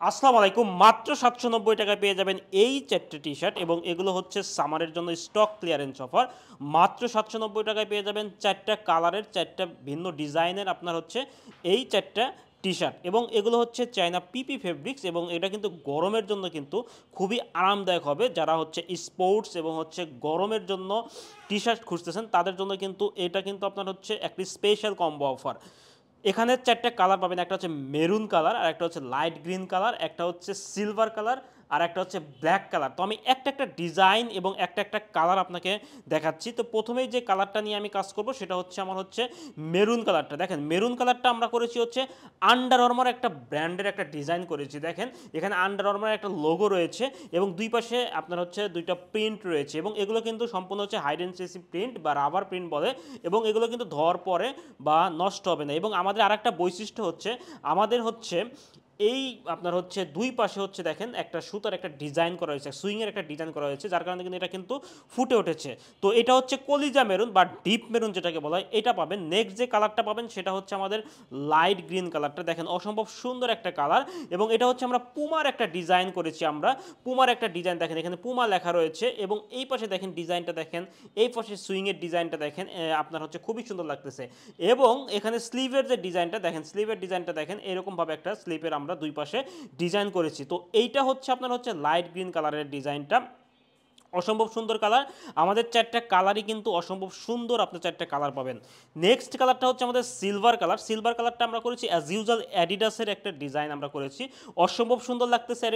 আসসালামু আলাইকুম। মাত্র 790 টাকায় পেয়ে যাবেন এই 4টে টি শার্ট এবং এগুলো হচ্ছে সামারের জন্য স্টক ক্লিয়ারেন্স অফার। মাত্র 790 টাকায় পেয়ে যাবেন 4টা কালারের 4টা ভিন্ন ডিজাইনের আপনার হচ্ছে এই 4টা টি শার্ট এবং এগুলো হচ্ছে চায়না পিপি ফেব্রিক্স এবং এটা কিন্তু গরমের জন্য কিন্তু খুবই আরামদায়ক হবে। যারা হচ্ছে স্পোর্টস এবং হচ্ছে গরমের জন্য টি শার্ট খুঁজতেছেন তাদের জন্য কিন্তু এটা কিন্তু আপনার হচ্ছে একটি স্পেশাল কম্বো অফার। এখানে 4টা কালার পাবেন, একটা হচ্ছে মেরুন কালার, আর একটা হচ্ছে লাইট গ্রিন কালার, একটা হচ্ছে সিলভার কালার, আর একটা হচ্ছে ব্ল্যাক কালার। তো আমি একটা ডিজাইন এবং একটা কালার আপনাকে দেখাচ্ছি। তো প্রথমেই যে কালারটা নিয়ে আমি কাজ করব সেটা হচ্ছে আমার হচ্ছে মেরুন কালারটা। দেখেন মেরুন কালারটা আমরা করেছি হচ্ছে আন্ডার আর্মার একটা ব্র্যান্ডের একটা ডিজাইন করেছি। দেখেন এখানে আন্ডার আর্মার একটা লোগো রয়েছে এবং দুই পাশে আপনার হচ্ছে দুইটা প্রিন্ট রয়েছে এবং এগুলো কিন্তু সম্পূর্ণ হচ্ছে হাইড অ্যান্ড সিসি প্রিন্ট বা রাবার প্রিন্ট বলে এবং এগুলো কিন্তু ধোয়ার পরে বা নষ্ট হবে না। এবং আমাদের আরেকটা বৈশিষ্ট্য হচ্ছে আমাদের হচ্ছে এই আপনার হচ্ছে দুই পাশে হচ্ছে দেখেন একটা সুতার একটা ডিজাইন করা হয়েছে, সুইংয়ের একটা ডিজাইন করা হয়েছে, যার কারণে কিন্তু এটা কিন্তু ফুটে উঠেছে। তো এটা হচ্ছে কলিজা মেরুন বা ডিপ মেরুন যেটাকে বলা হয়, এটা পাবেন। নেক্সট যে কালারটা পাবেন সেটা হচ্ছে আমাদের লাইট গ্রিন কালারটা। দেখেন অসম্ভব সুন্দর একটা কালার এবং এটা হচ্ছে আমরা পুমার একটা ডিজাইন করেছি। আমরা পুমার একটা ডিজাইন দেখেন, এখানে পুমা লেখা রয়েছে এবং এই পাশে দেখেন ডিজাইনটা দেখেন, এই পাশে সুইংয়ের ডিজাইনটা দেখেন, আপনার হচ্ছে খুবই সুন্দর লাগতেছে। এবং এখানে স্লিভের যে ডিজাইনটা দেখেন, স্লিভের ডিজাইনটা দেখেন, এরকমভাবে একটা স্লিভের আমরা দুই পাশে ডিজাইন করেছি। তো এইটা হচ্ছে আপনার হচ্ছে লাইট গ্রিন কালারের ডিজাইনটা, অসম্ভব সুন্দর কালার। আমাদের 4টা কালারই কিন্তু অসম্ভব সুন্দর, আপনি 4টা কালার পাবেন। নেক্সট কালারটা হচ্ছে আমাদের সিলভার কালার। সিলভার কালারটা আমরা করেছি অ্যাজ ইউজুয়াল অ্যাডিডাসের একটা ডিজাইন আমরা করেছি, অসম্ভব সুন্দর লাগতেছে।